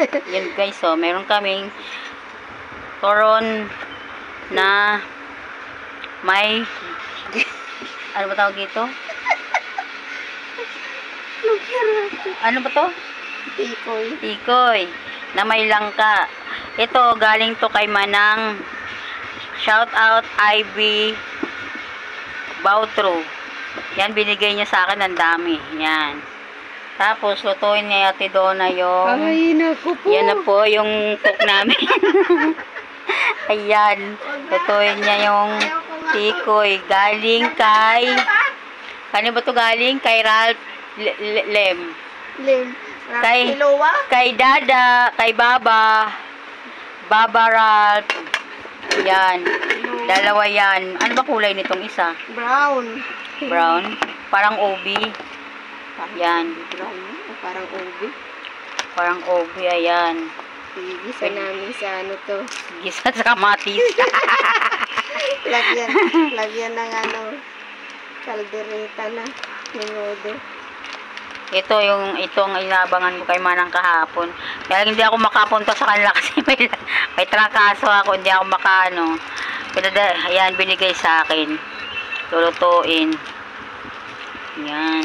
Yan guys, so meron kaming turon na may ano ba tawag dito? Ano ba to? Tikoy. Tikoy na may langka. Ito galing to kay Manang. Shout out Ivy Bautro. Yan, binigay niya sa akin, ang dami. Yan. Tapos lutuin niya Ate Donna yung Ay, naku po. yan na po yung cook namin. Ayan. Lutuin niya yung tikoy. Galing kay ano ba to galing? Kay Ralph Lem. Kay Dada, kay Baba Ralph. Yan. Dalawa yan. Ano ba kulay nitong isa? Brown. Parang obi. Yan. Brown. Parang obi. Parang obi, ayan. Gisa namin sa ano to. Gisa sa kamatis. Lagyan ng ano, kaldereta na. Menudo. Itong inabangan ko kay Manang kahapon. Kaya hindi ako makapunta sa kanila kasi may trangkaso ako, hindi ako makaano. Pero ayan, binigay sa akin. Lulutuin. Yan.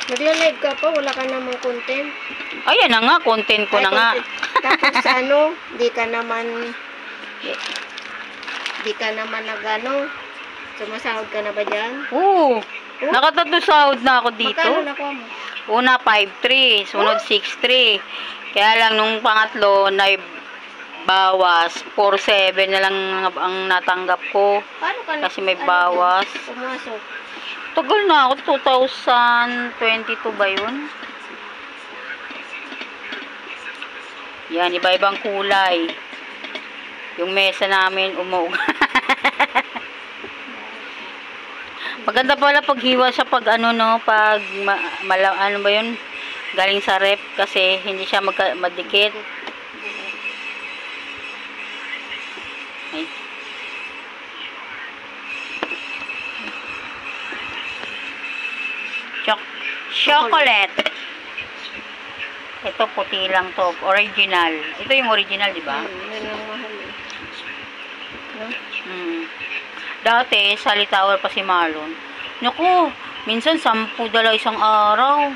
Nagla-live ka pa, wala ka namang content. Ayan na nga, content ko na nga. Tapos ano, di ka naman nagano, sumasahod ka na ba dyan? Oo. Nakatatlo sahod na ako dito. Magkano nakuha mo? Una 5.3, sunod 6.3. Kaya lang nung pangatlo na bawas, 4.7 na lang ang natanggap ko. Paano ka Kasi may bawas. Pumasok? Tagal na ako, 2022 ba yun? Yan, iba-ibang kulay. Yung mesa namin umuog. Maganda pala paghiwa sa pag ano no, pag ano ba yun? Galing sa rep kasi hindi siya madikit. Ay. Chocolate. Ito puti lang to, original. Ito yung original, di ba? Yan ang mahal. Dati, sa Litawar pa si Marlon. Naku, minsan 10 dala isang araw.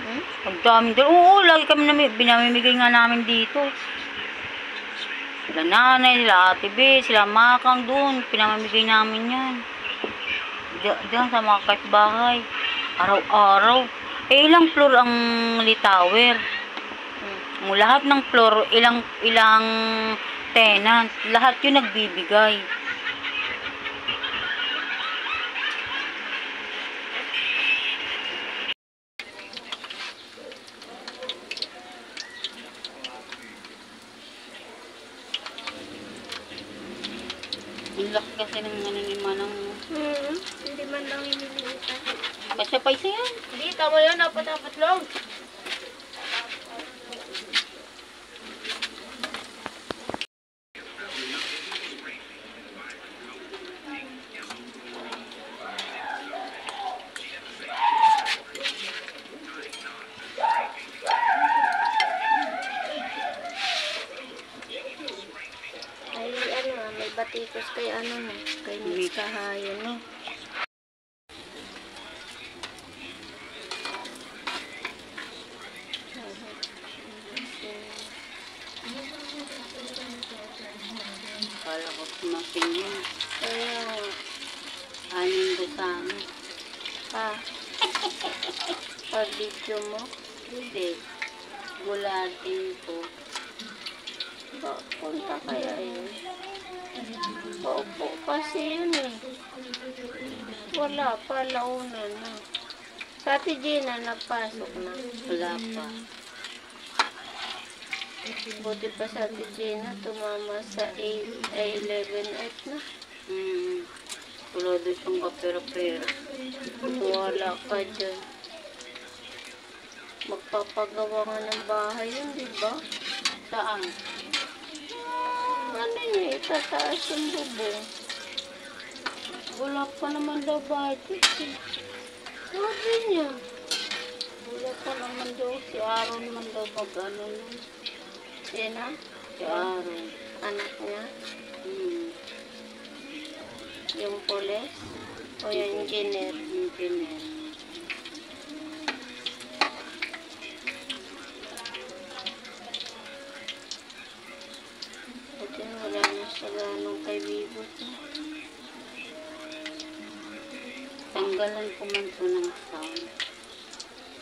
Ang dami dala. Oo, lagi kami binamimigay nga namin dito. Sila nanay, sila ate B, sila makang doon. Pinamimigay namin yan. Diyan sa mga kapitbahay. Araw-araw. Ilang floor ang Litawar? Lahat ng floor, ilang tenant. Lahat yun nagbibigay. Ang laki kasi ng ano ni Manang. Hindi man lang inilitan. Kasi pa isa yan. Hindi, tama yun. Dapat lang. May batikos kay ano no, kay Miss Kahayan no. Kala ko sumasin yun. Kaya Aning busano. pag-video mo, Hindi. Gulatin ko. punta kaya yun. Paupo kasi yun eh. Wala pa, launa na. Sa Ate Gina, nagpasok na. Wala pa. Buti pa sa Ate Gina, tumama sa 11-8 na. Wala doon siyang kapera-pera. Wala ka dyan. Magpapagawa nga ng bahay yun, di ba? Saan? Ano niya, itataas yung bubong. Wala pa naman daw budget eh. Sabi niya. Wala pa naman daw. Si Aaron naman daw mag-ano nun. Sino? Si Aaron. Anak niya? Hmm. Yung pulis? O yung engineer? Engineer. Buti wala na siya ganong kay Bibot. Tanggalan ko man to ng sound.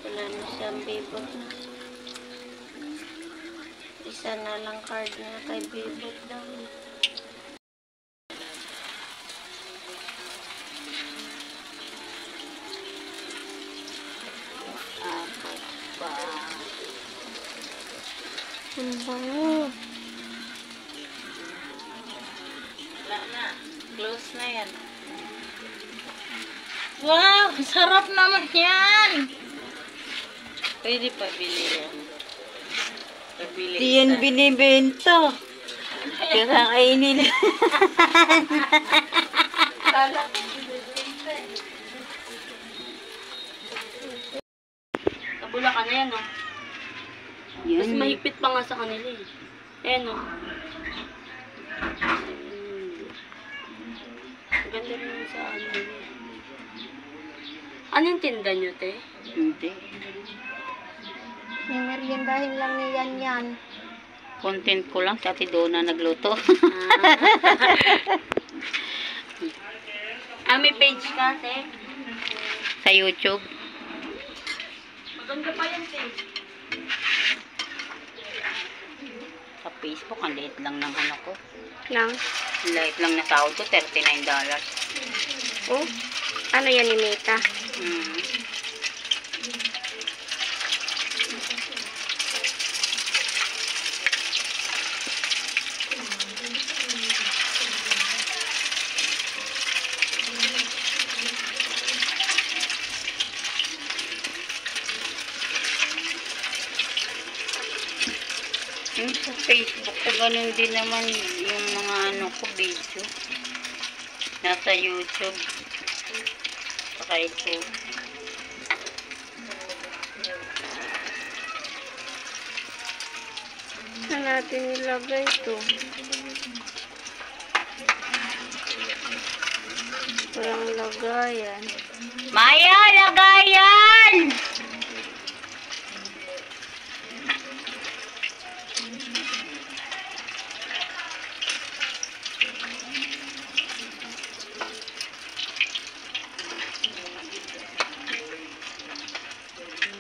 Wala na siyang Bibot na. Isa na lang card niya kay Bibot daw. Apat pa. Ang bango. Wala na. Close na yan. Wow! Sarap naman yan! Pwede pa bili yan. Pabili. Di yan binibenta. Kakainin. Kabula ka na yan, no? Yan. Mas mahigpit pa nga sa kanila, eh. Ayan, no? Ganda rin sa ano. Ano yung tinda nyo, te? Hindi. May meriendahin lang ni Yan. Content ko lang sa Ate Donna nagluto. May page ka, te? Sa YouTube. Maganda pa yan, te. Sa Facebook, ang liit lang ng ano ko. Nang? Ang liit lang na sahod ko, $39. Oh? Ano yan ni Mita? Hmm. Yung sa Facebook ko, ganun din naman yung mga ano ko, video. Nasa YouTube. Saka ito. Saan natin nilagay ito? Walang lagayan. Maya, lagayan!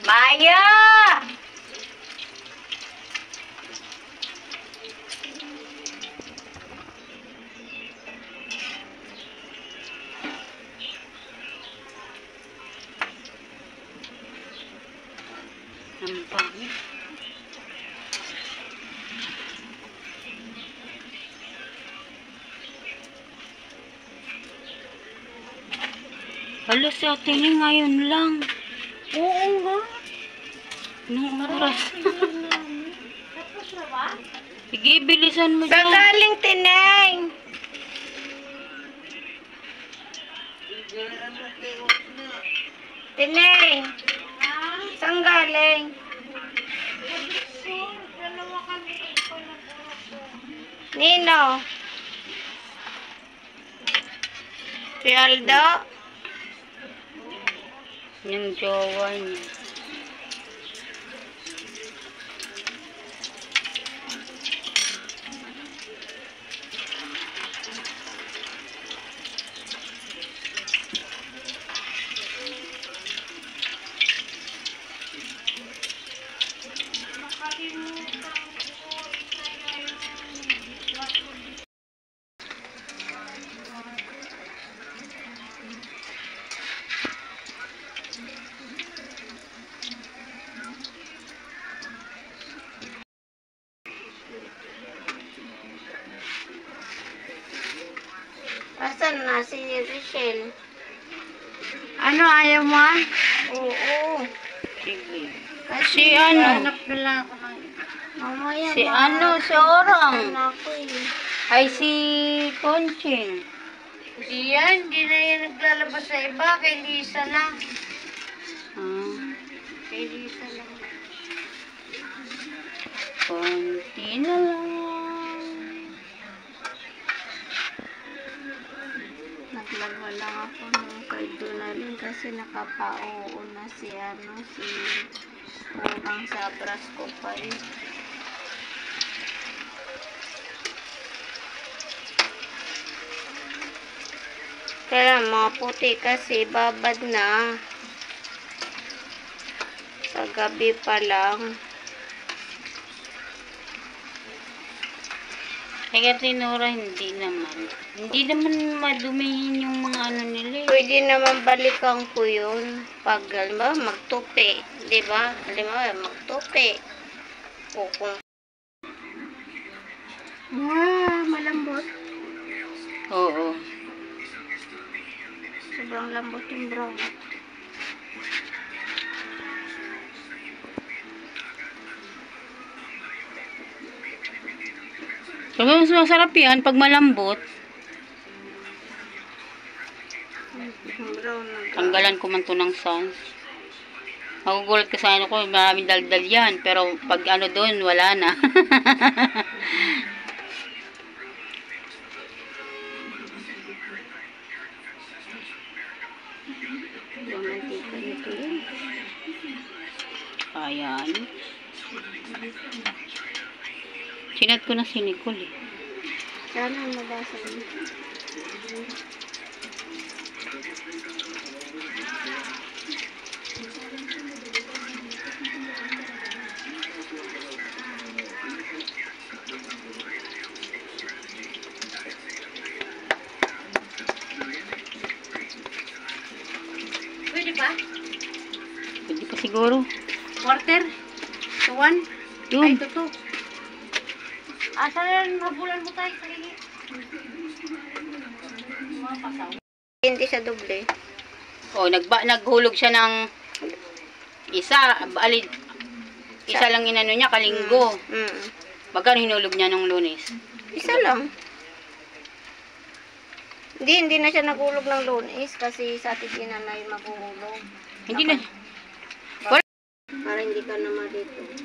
Maya! Ang pangit. Hala, si Ate Ning ngayon lang. Oo nga. Nung oras. Sige, bilisan mo Saan dyan. galing, Tineng? Tineng? Saan galing? Nino? Si Aldo? Yung jowa niya. Asan na si Richelle? Ano, ayaw mo? Oo. Sige. Kasi Si ano? hanap nila ako ng... Mamaya Si ba? ano, si Orang. Ano ako eh. Ay, si Conching. Di yan, di na yan naglalabas sa iba. Kay Lisa lang. Ah, Kay Lisa lang. Conti. Yun na lang. Naglagwa lang ako ng kay Donalyn kasi nakapauo na si Urang sa abras ko pa eh. Kaya mga puti kasi babad na. Sa gabi pa lang. Kaya tinura, hindi naman. Hindi naman madumihin yung mga ano nila eh. Pwede naman balikan ko yun. Pag, halimbawa, magtupi. Diba? Halimbawa, magtupi. O kung... malambot. Oo. Sobrang lambot yung brown. So, mas masarap yan pag malambot. Brown na. Tanggalan ko man to ng sans. Magugulat ka sa ano ko, maraming daldal yan. Pero pag ano doon, wala na. Yung mantika nito yun. Ayan. Sinat ko na si Nicole eh. Sana mabasa mo. Pwede ba? Pwede pa siguro. Quarter? To one? Yun. Ay, to two. Asa na mabulan mo tayo sa hili? Hindi siya doble. Oh, naghulog siya ng isa. Isa lang inano niya, kalinggo. Magkano hinulog niya nung Lunes? Isa lang. Hindi na siya naghulog ng Lunes kasi sa ating ginanay maghuhulog. Hindi na. Para hindi ka naman dito.